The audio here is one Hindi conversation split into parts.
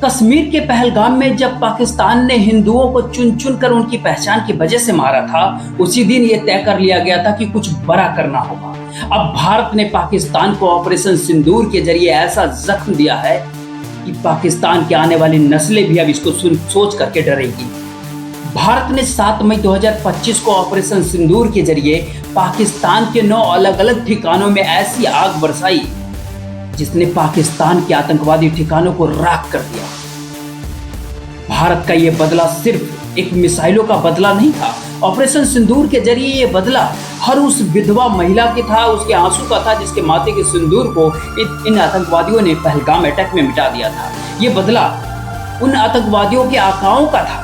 कश्मीर के पहलगाम में जब पाकिस्तान ने हिंदुओं को चुन चुन कर उनकी पहचान की वजह से मारा था, उसी दिन ये तय कर लिया गया था कि कुछ बड़ा करना होगा। अब भारत ने पाकिस्तान को ऑपरेशन सिंदूर के जरिए ऐसा जख्म दिया है कि पाकिस्तान के आने वाली नस्लें भी अब इसको सोच करके डरेंगी। भारत ने 7 मई 2025 को ऑपरेशन सिंदूर के जरिए पाकिस्तान के 9 अलग अलग ठिकानों में ऐसी आग बरसाई जिसने पाकिस्तान के आतंकवादी ठिकानों को राख कर दिया। भारत का यह बदला सिर्फ एक मिसाइलों का बदला नहीं था। ऑपरेशन सिंदूर के जरिए ये बदला हर उस विधवा महिला के था, उसके आंसू का था, जिसके माथे के सिंदूर को इन आतंकवादियों ने पहलगाम अटैक में मिटा दिया था। ये बदला उन आतंकवादियों के आकाओं का था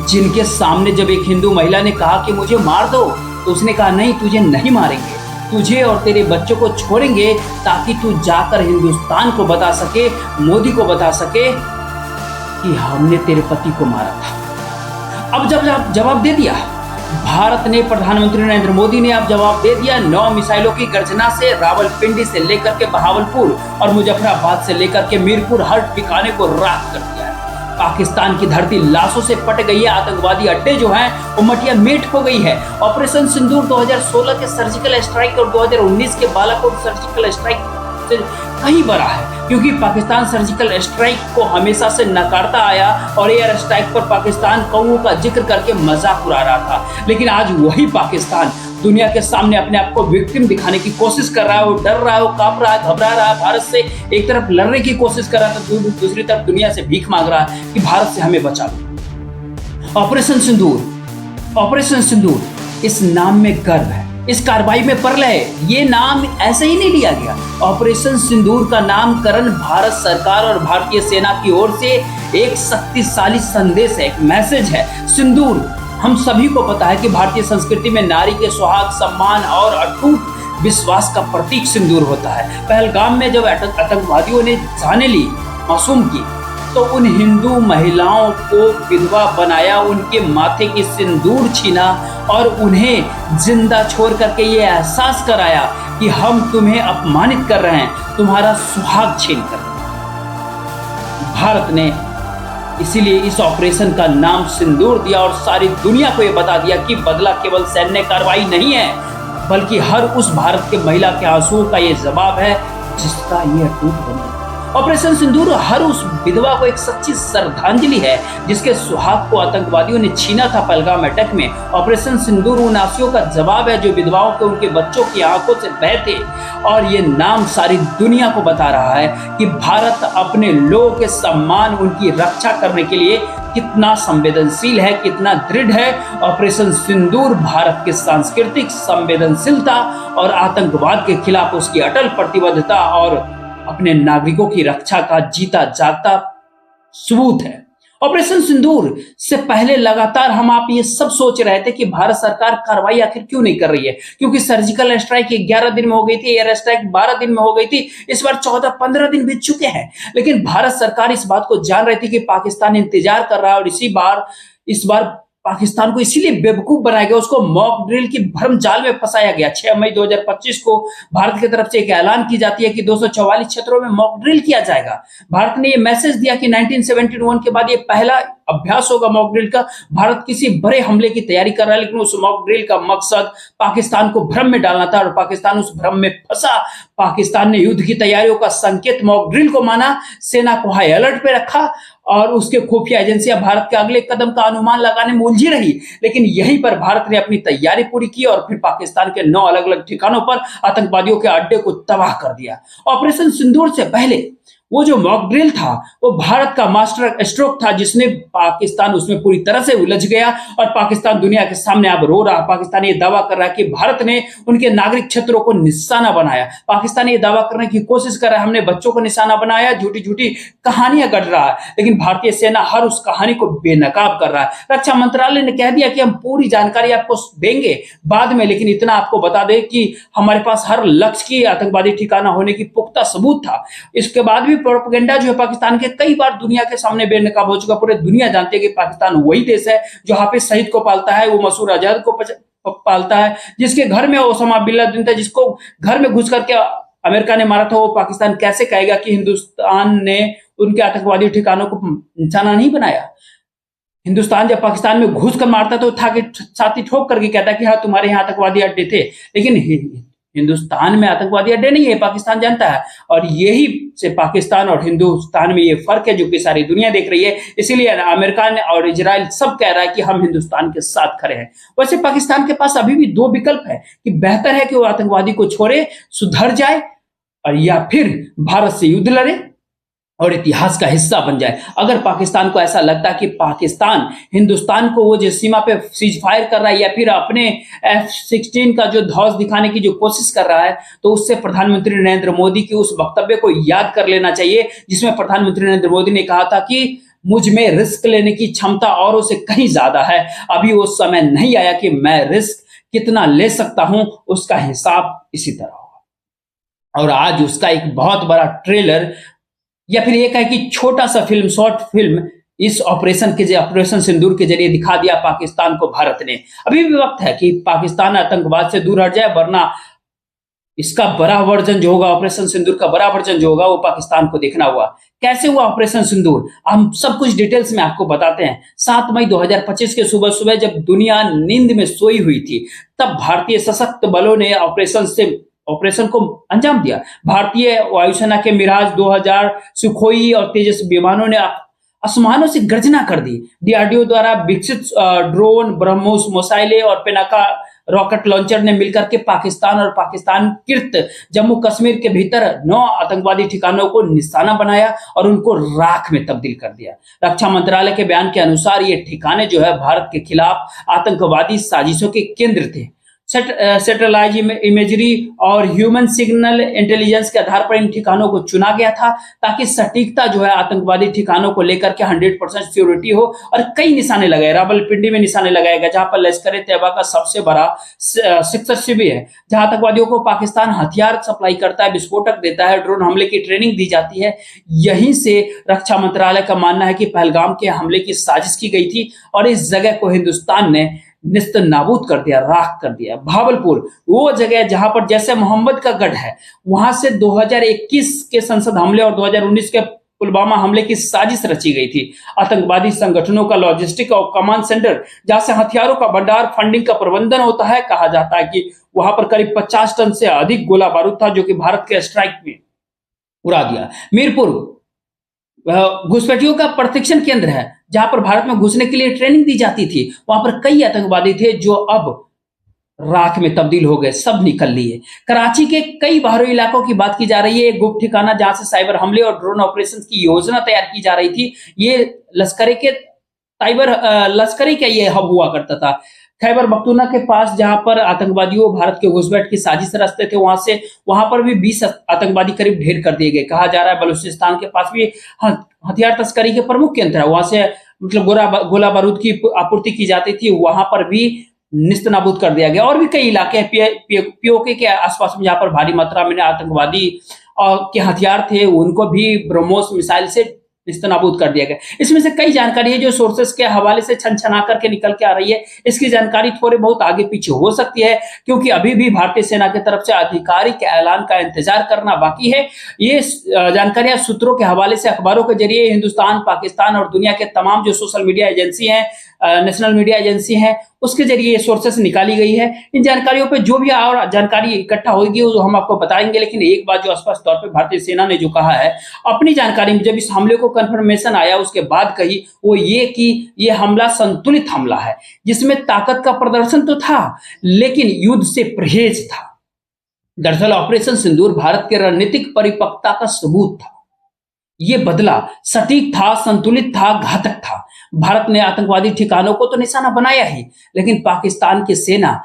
जिनके सामने जब एक हिंदू महिला ने कहा कि मुझे मार दो, तो उसने कहा नहीं, तुझे नहीं मारेंगे, तुझे और तेरे बच्चों को छोड़ेंगे ताकि तू जाकर हिंदुस्तान को बता सके, मोदी को बता सके कि हमने तेरे पति को मारा था। अब जब जवाब दे दिया भारत ने, प्रधानमंत्री नरेंद्र मोदी ने अब जवाब दे दिया। 9 मिसाइलों की गर्जना से रावलपिंडी से लेकर के बहावलपुर और मुजफ्फराबाद से लेकर के मीरपुर हर ठिकाने को राख कर दिया है। पाकिस्तान की धरती लाशों से पट गई है। आतंकवादी अड्डे जो हैं वो मटिया मेट हो गई है। ऑपरेशन सिंदूर 2016 के सर्जिकल स्ट्राइक और 2019 के बालाकोट सर्जिकल स्ट्राइक से कहीं बड़ा है, क्योंकि पाकिस्तान सर्जिकल स्ट्राइक को हमेशा से नकारता आया और एयर स्ट्राइक पर पाकिस्तान कौओं का जिक्र करके मजाक उड़ा रहा था। लेकिन आज वही पाकिस्तान दुनिया के सामने अपने आप को विक्टिम दिखाने की कोशिश कर रहा है। वो डर रहा है, वो कांप रहा है, घबरा रहा है। भारत से एक तरफ लड़ने की कोशिश कर रहा था, तो दूसरी तरफ दुनिया से भीख मांग रहा है कि भारत से हमें बचा लो। ऑपरेशन सिंदूर इस नाम में गर्व है, इस कार्रवाई में प्रलय है। ये नाम ऐसे ही नहीं लिया गया। ऑपरेशन सिंदूर का नामकरण भारत सरकार और भारतीय सेना की ओर से एक शक्तिशाली संदेश है, एक मैसेज है। सिंदूर हम सभी को पता है कि भारतीय संस्कृति में नारी के सुहाग, सम्मान और अटूट विश्वास का प्रतीक सिंदूर होता है। पहलगाम में जब आतंकवादियों ने जाने ली मासूम की, तो उन हिंदू महिलाओं को विधवा बनाया, उनके माथे की सिंदूर छीना और उन्हें जिंदा छोड़ करके ये एहसास कराया कि हम तुम्हें अपमानित कर रहे हैं, तुम्हारा सुहाग छीन कर। भारत ने इसीलिए इस ऑपरेशन का नाम सिंदूर दिया और सारी दुनिया को ये बता दिया कि बदला केवल सैन्य कार्रवाई नहीं है, बल्कि हर उस भारत के महिला के आंसुओं का ये जवाब है जिसका ये अटूट बंधन। ऑपरेशन सिंदूर हर उस विधवा को एक सच्ची श्रद्धांजलि है जिसके सुहाग को आतंकवादियों ने छीना था पहलगाम अटैक में। ऑपरेशन सिंदूर उन आंसुओं का जवाब है जो विधवाओं के, उनके बच्चों की आंखों से बहते। और ये नाम सारी दुनिया को बता रहा है कि भारत अपने लोगों के सम्मान, उनकी रक्षा करने के लिए कितना संवेदनशील है, कितना दृढ़ है। ऑपरेशन सिंदूर भारत की सांस्कृतिक संवेदनशीलता और आतंकवाद के खिलाफ उसकी अटल प्रतिबद्धता और अपने नागरिकों की रक्षा का जीता जागता सबूत है। ऑपरेशन सिंदूर से पहले लगातार आप ये सब सोच रहे थे कि भारत सरकार कार्रवाई आखिर क्यों नहीं कर रही है, क्योंकि सर्जिकल स्ट्राइक 11 दिन में हो गई थी, एयर स्ट्राइक 12 दिन में हो गई थी, इस बार 14-15 दिन बीत चुके हैं। लेकिन भारत सरकार इस बात को जान रही थी कि पाकिस्तान इंतजार कर रहा है और इस बार पाकिस्तान को इसीलिए बेवकूफ बनाया गया, उसको मॉक ड्रिल की भ्रम जाल में फंसाया गया। 6 मई 2025 को भारत की तरफ से एक ऐलान की जाती है कि 244 क्षेत्रों में मॉक ड्रिल किया जाएगा। भारत ने ये मैसेज दिया कि 1971 के बाद ये पहला अभ्यास होगा मॉक ड्रिल का। भारत किसी बड़े हमले की तैयारी कर रहा है, लेकिन उस मॉक ड्रिल का मकसद पाकिस्तान को भ्रम में डालना था और पाकिस्तान उस भ्रम में फंसा। पाकिस्तान ने युद्ध की तैयारियों का संकेत मॉक ड्रिल को माना, सेना को हाई अलर्ट पे रखा और उसके खुफिया एजेंसियां भारत के अगले कदम का अनुमान लगाने में उलझी रही। लेकिन यहीं पर भारत ने अपनी तैयारी पूरी की और फिर पाकिस्तान के 9 अलग अलग ठिकानों पर आतंकवादियों के अड्डे को तबाह कर दिया। ऑपरेशन सिंदूर से पहले वो जो मॉक ड्रिल था वो भारत का मास्टर स्ट्रोक था, जिसने पाकिस्तान उसमें पूरी तरह से उलझ गया और पाकिस्तान दुनिया के सामने अब रो रहा। पाकिस्तान ये दावा कर रहा है कि भारत ने उनके नागरिक क्षेत्रों को निशाना बनाया। पाकिस्तान ये दावा करने की कोशिश कर रहा है हमने बच्चों को निशाना बनाया, झूठी झूठी कहानियां गढ़ रहा है। लेकिन भारतीय सेना हर उस कहानी को बेनकाब कर रहा है। रक्षा मंत्रालय ने कह दिया कि हम पूरी जानकारी आपको देंगे बाद में, लेकिन इतना आपको बता दें कि हमारे पास हर लक्ष्य की आतंकवादी ठिकाना होने की पुख्ता सबूत था। इसके बाद भी प्रोपेगेंडा जो है पाकिस्तान के कई बार दुनिया के सामने बेनकाब हो चुका। पूरे दुनिया जानती है कि पाकिस्तान वही देश है जो हाफिज सईद को पालता है, वो मसूद अजहर को पालता है, जिसके घर में ओसामा बिन लादेन था, जिसको घर में घुस करके अमेरिका ने मारा था। वो पाकिस्तान कैसे कहेगा कि हिंदुस्तान ने उनके आतंकवादी ठिकानों को निशाना नहीं बनाया। हिंदुस्तान जब पाकिस्तान में घुस कर मारता तो छाती ठोक करके कहता कि हाँ तुम्हारे यहाँ आतंकवादी अड्डे थे, लेकिन हिंदुस्तान में आतंकवादी अड्डे नहीं है, पाकिस्तान जानता है। और यही से पाकिस्तान और हिंदुस्तान में ये फर्क है जो कि सारी दुनिया देख रही है। इसीलिए अमेरिका और इजराइल सब कह रहा है कि हम हिंदुस्तान के साथ खड़े हैं। वैसे पाकिस्तान के पास अभी भी दो विकल्प है कि बेहतर है कि वो आतंकवादी को छोड़े, सुधर जाए, और या फिर भारत से युद्ध लड़े और इतिहास का हिस्सा बन जाए। अगर पाकिस्तान को ऐसा लगता है कि पाकिस्तान हिंदुस्तान को वो जो सीमा पे सीज फायर कर रहा है या फिर अपने F-16 का जो ध्वज दिखाने की जो कोशिश कर रहा है, तो उससे प्रधानमंत्री नरेंद्र मोदी के उस वक्तव्य को याद कर लेना चाहिए जिसमें प्रधानमंत्री नरेंद्र मोदी ने कहा था कि मुझ में रिस्क लेने की क्षमता औरों से कहीं ज्यादा है। अभी वो समय नहीं आया कि मैं रिस्क कितना ले सकता हूं, उसका हिसाब इसी तरह होगा। और आज उसका एक बहुत बड़ा ट्रेलर या फिर एक है कि छोटा सा फिल्म, शॉर्ट फिल्म इस ऑपरेशन सिंदूर के जरिए दिखा दिया पाकिस्तान को भारत ने। अभी भी वक्त है कि पाकिस्तान आतंकवाद से दूर हट जाए, वरना इसका बड़ा वर्जन जो होगा, ऑपरेशन सिंदूर का बड़ा वर्जन जो होगा, वो पाकिस्तान को देखना हुआ। कैसे हुआ ऑपरेशन सिंदूर, हम सब कुछ डिटेल्स में आपको बताते हैं। 7 मई 2025 के सुबह सुबह जब दुनिया नींद में सोई हुई थी, तब भारतीय सशस्त्र बलों ने ऑपरेशन को अंजाम दिया। भारतीय वायुसेना के मिराज 2000, सुखोई और तेजस विमानों ने आसमानों से गर्जना कर दी। डीआरडीओ द्वारा विकसित ड्रोन, ब्रह्मोस मिसाइलें और पेनाका रॉकेट लॉन्चर ने मिलकर के पाकिस्तान और पाकिस्तान-कृत जम्मू कश्मीर के भीतर 9 आतंकवादी ठिकानों को निशाना बनाया और उनको राख में तब्दील कर दिया। रक्षा मंत्रालय के बयान के अनुसार ये ठिकाने जो है भारत के खिलाफ आतंकवादी साजिशों के केंद्र थे। सैटेलाइट इमेजरी और ह्यूमन सिग्नल इंटेलिजेंस के आधार पर इन ठिकानों को चुना गया था ताकि सटीकता जो है आतंकवादी ठिकानों को लेकर के 100% सिक्योरिटी हो। और कई निशाने लगाए, रावलपिंडी में निशाने लगाए गए जहां पर लश्कर तैयबा का सबसे बड़ा सेक्टर शिविर है, जहां आतंकवादियों को पाकिस्तान हथियार सप्लाई करता है, विस्फोटक देता है, ड्रोन हमले की ट्रेनिंग दी जाती है। यहीं से रक्षा मंत्रालय का मानना है कि पहलगाम के हमले की साजिश की गई थी और इस जगह को हिंदुस्तान ने निस्त नाबूद कर दिया, राख कर दिया। भावलपुर वो जगह जहां पर जैसे मोहम्मद का गढ़ है, वहां से 2021 के संसद हमले और 2019 के पुलवामा हमले की साजिश रची गई थी। आतंकवादी संगठनों का लॉजिस्टिक और कमांड सेंटर, जहां से हथियारों का भंडार, फंडिंग का प्रबंधन होता है। कहा जाता है कि वहां पर करीब 50 टन से अधिक गोला बारूद था जो कि भारत के स्ट्राइक में उड़ा दिया। मीरपुर घुसपैठियों का प्रशिक्षण केंद्र है जहां पर भारत में घुसने के लिए ट्रेनिंग दी जाती थी। वहां पर कई आतंकवादी थे जो अब राख में तब्दील हो गए, सब निकल लिए। कराची के कई बाहरी इलाकों की बात की जा रही है। एक गुप्त ठिकाना जहां से साइबर हमले और ड्रोन ऑपरेशन की योजना तैयार की जा रही थी, ये लश्करी का ये हब हुआ करता था। खैबर पख्तूनख्वा के पास जहां पर आतंकवादियों भारत के घुसपैठ की साजिश रचते थे, वहां पर भी 20 आतंकवादी करीब ढेर कर दिए गए। कहा जा रहा है बलूचिस्तान के पास भी हथियार तस्करी के प्रमुख केंद्र है, वहां से मतलब गोला बारूद की आपूर्ति की जाती थी, वहां पर भी निस्त नाबूद कर दिया गया। और भी कई इलाके पीओके के आसपास में जहां पर भारी मात्रा में आतंकवादी के हथियार थे, उनको भी ब्रह्मोस मिसाइल से निस्तनाबूद कर दिया गया। इसमें से कई जानकारी है जो सोर्सेस के हवाले से छनछना करके निकल के आ रही है। इसकी जानकारी थोड़े बहुत आगे पीछे हो सकती है क्योंकि अभी भी भारतीय सेना की तरफ से आधिकारिक ऐलान का इंतजार करना बाकी है। ये जानकारियां सूत्रों के हवाले से अखबारों के जरिए हिंदुस्तान, पाकिस्तान और दुनिया के तमाम जो सोशल मीडिया एजेंसी हैं, नेशनल मीडिया एजेंसी हैं, उसके जरिए ये सोर्सेस निकाली गई है। इन जानकारियों पे जो भी और जानकारी इकट्ठा होगी वो हम आपको बताएंगे। लेकिन एक बात जो स्पष्ट तौर पे भारतीय सेना ने जो कहा है अपनी जानकारी में, जब इस हमले को कंफर्मेशन आया उसके बाद कही, वो ये कि ये हमला संतुलित हमला है जिसमें ताकत का प्रदर्शन तो था लेकिन युद्ध से परहेज था। दरअसल ऑपरेशन सिंदूर भारत के रणनीतिक परिपक्वता का सबूत था। ये बदला सटीक था, संतुलित था, घातक था। भारत ने आतंकवादी ठिकानों को तो निशाना बनाया ही, लेकिन पाकिस्तान की सेना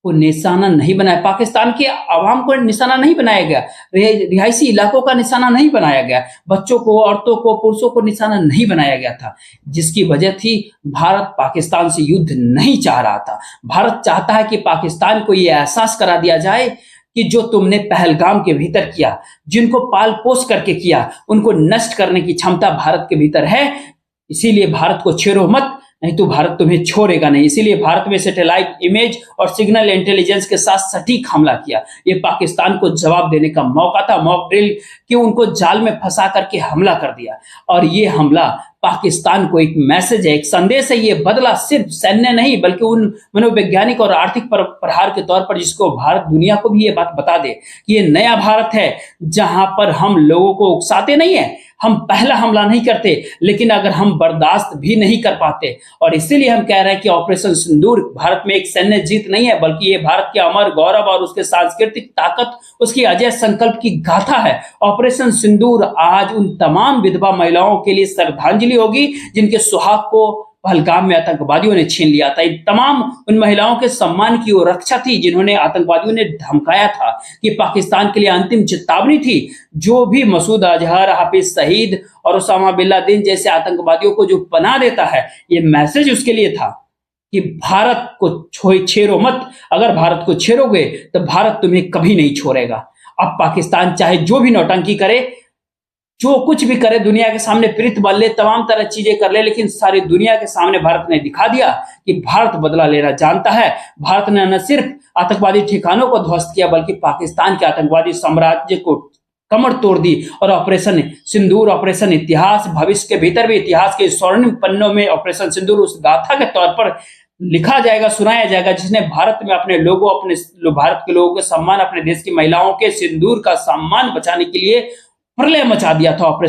को निशाना नहीं बनाया, पाकिस्तान के आवाम को निशाना नहीं बनाया गया, रिहायशी इलाकों का निशाना नहीं बनाया गया, बच्चों को, औरतों को, पुरुषों को निशाना नहीं बनाया गया था। जिसकी वजह थी भारत पाकिस्तान से युद्ध नहीं चाह रहा था। भारत चाहता है कि पाकिस्तान को यह एहसास करा दिया जाए कि जो तुमने पहलगाम के भीतर किया, जिनको पाल पोस करके किया, उनको नष्ट करने की क्षमता भारत के भीतर है। इसीलिए भारत को छेड़ो मत, नहीं तो भारत तुम्हें छोड़ेगा नहीं। इसीलिए भारत में सैटेलाइट इमेज और सिग्नल इंटेलिजेंस के साथ सटीक हमला किया। ये पाकिस्तान को जवाब देने का मौका था, मॉक ड्रिल कि उनको जाल में फंसा करके हमला कर दिया। और ये हमला पाकिस्तान को एक मैसेज है, एक संदेश है। ये बदला सिर्फ सैन्य नहीं बल्कि उन मनोवैज्ञानिक और आर्थिक प्रहार के तौर पर, जिसको भारत दुनिया को भी ये बात बता दे कि ये नया भारत है जहां पर हम लोगों को उकसाते नहीं है, हम पहला हमला नहीं करते, लेकिन अगर हम बर्दाश्त भी नहीं कर पाते। और इसीलिए हम कह रहे हैं कि ऑपरेशन सिंदूर भारत में एक सैन्य जीत नहीं है, बल्कि ये भारत के अमर गौरव और उसके सांस्कृतिक ताकत, उसकी अजय संकल्प की गाथा है। ऑपरेशन सिंदूर आज उन तमाम विधवा महिलाओं के लिए श्रद्धांजलि होगी जिनके सुहाग को पहलगाम में आतंकवादियों ने छीन लिया था। तमाम उन महिलाओं के सम्मान की वो रक्षा थी जिन्होंने आतंकवादियों ने धमकाया था, कि पाकिस्तान के लिए अंतिम चेतावनी थी। जो भी मसूद अजहर, हाफिज सईद और उसामा बिन लादेन जैसे आतंकवादियों को जो पनाह देता है, ये मैसेज उसके लिए था कि भारत को छेड़ो मत। अगर भारत को छेड़ोगे तो भारत तुम्हें कभी नहीं छोड़ेगा। अब पाकिस्तान चाहे जो भी नौटंकी करे, जो कुछ भी करे, दुनिया के सामने प्रीत बांध ले, तमाम तरह चीजें कर ले, लेकिन सारी दुनिया के सामने भारत ने दिखा दिया कि भारत बदला लेना जानता है। भारत ने न सिर्फ आतंकवादी ठिकानों को ध्वस्त किया बल्कि पाकिस्तान के आतंकवादी साम्राज्य को कमर तोड़ दी। और ऑपरेशन सिंदूर, ऑपरेशन इतिहास, भविष्य के भीतर भी इतिहास के स्वर्णिम पन्नों में ऑपरेशन सिंदूर उस गाथा के तौर पर लिखा जाएगा, सुनाया जाएगा, जिसने भारत में अपने लोगों, अपने भारत के लोगों के सम्मान, अपने देश की महिलाओं के सिंदूर का सम्मान बचाने के लिए प्रलय मचा दिया था। ऑपरेशन